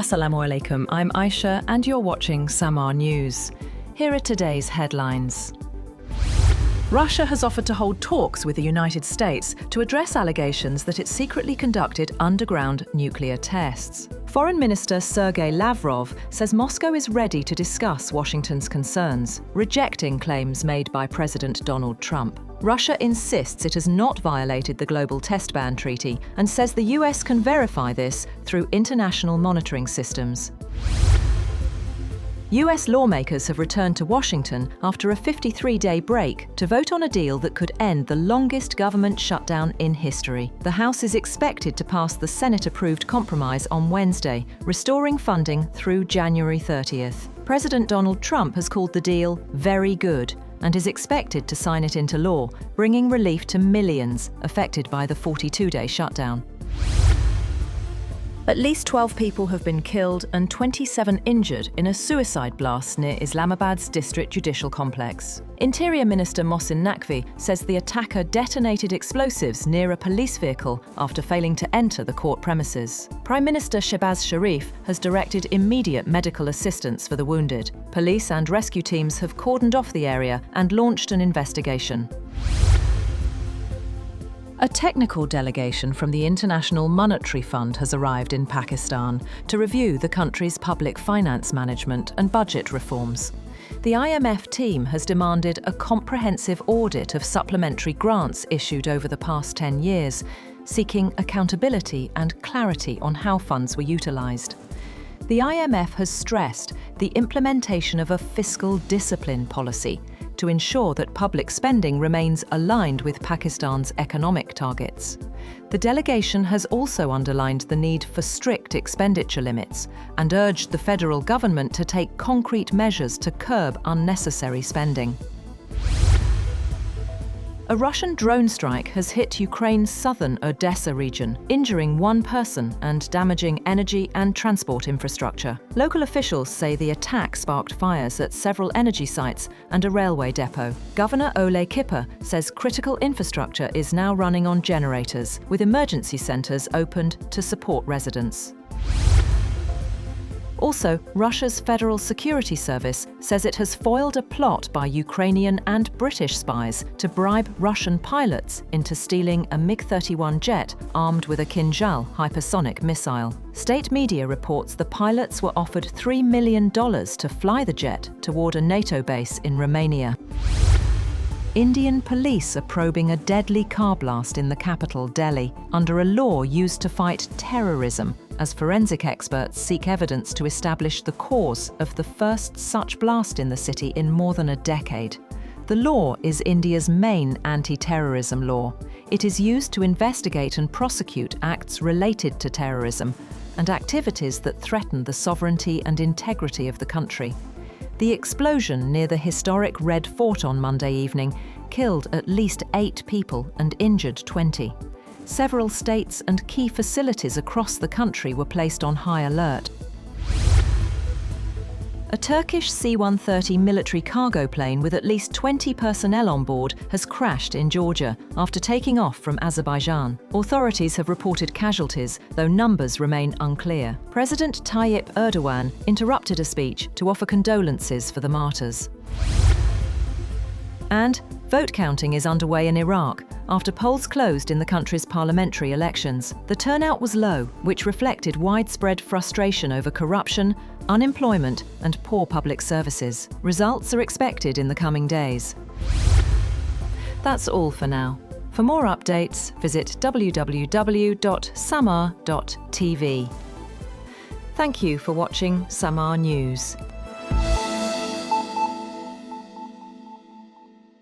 Assalamu alaikum, I'm Aisha and you're watching Samaa News. Here are today's headlines. Russia has offered to hold talks with the United States to address allegations that it secretly conducted underground nuclear tests. Foreign Minister Sergei Lavrov says Moscow is ready to discuss Washington's concerns, rejecting claims made by President Donald Trump. Russia insists it has not violated the Global Test Ban Treaty and says the US can verify this through international monitoring systems. US lawmakers have returned to Washington after a 53-day break to vote on a deal that could end the longest government shutdown in history. The House is expected to pass the Senate-approved compromise on Wednesday, restoring funding through January 30th. President Donald Trump has called the deal very good and is expected to sign it into law, bringing relief to millions affected by the 42-day shutdown. At least 12 people have been killed and 27 injured in a suicide blast near Islamabad's district judicial complex. Interior Minister Mohsin Naqvi says the attacker detonated explosives near a police vehicle after failing to enter the court premises. Prime Minister Shehbaz Sharif has directed immediate medical assistance for the wounded. Police and rescue teams have cordoned off the area and launched an investigation. A technical delegation from the International Monetary Fund has arrived in Pakistan to review the country's public finance management and budget reforms. The IMF team has demanded a comprehensive audit of supplementary grants issued over the past 10 years, seeking accountability and clarity on how funds were utilised. The IMF has stressed the implementation of a fiscal discipline policy to ensure that public spending remains aligned with Pakistan's economic targets. The delegation has also underlined the need for strict expenditure limits and urged the federal government to take concrete measures to curb unnecessary spending. A Russian drone strike has hit Ukraine's southern Odessa region, injuring one person and damaging energy and transport infrastructure. Local officials say the attack sparked fires at several energy sites and a railway depot. Governor Ole Kipper says critical infrastructure is now running on generators, with emergency centres opened to support residents. Also, Russia's Federal Security Service says it has foiled a plot by Ukrainian and British spies to bribe Russian pilots into stealing a MiG-31 jet armed with a Kinjal hypersonic missile. State media reports the pilots were offered $3 million to fly the jet toward a NATO base in Romania. Indian police are probing a deadly car blast in the capital, Delhi, under a law used to fight terrorism, as forensic experts seek evidence to establish the cause of the first such blast in the city in more than a decade. The law is India's main anti-terrorism law. It is used to investigate and prosecute acts related to terrorism and activities that threaten the sovereignty and integrity of the country. The explosion near the historic Red Fort on Monday evening killed at least 8 people and injured 20. Several states and key facilities across the country were placed on high alert. A Turkish C-130 military cargo plane with at least 20 personnel on board has crashed in Georgia after taking off from Azerbaijan. Authorities have reported casualties, though numbers remain unclear. President Tayyip Erdogan interrupted a speech to offer condolences for the martyrs. And vote counting is underway in Iraq after polls closed in the country's parliamentary elections. The turnout was low, which reflected widespread frustration over corruption, unemployment, and poor public services. Results are expected in the coming days. That's all for now. For more updates, visit www.samaa.tv. Thank you for watching Samaa News.